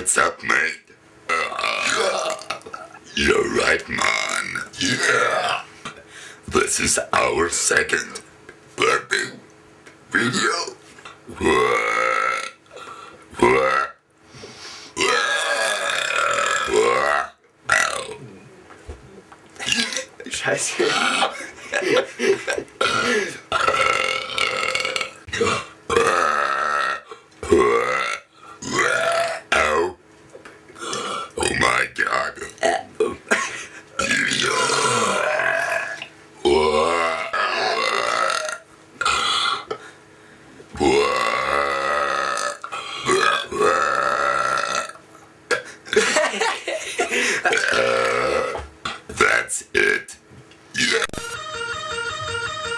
What's up, mate? You're right, man. Yeah. This is our second birthday video. Scheiße. Oh my god. That's it.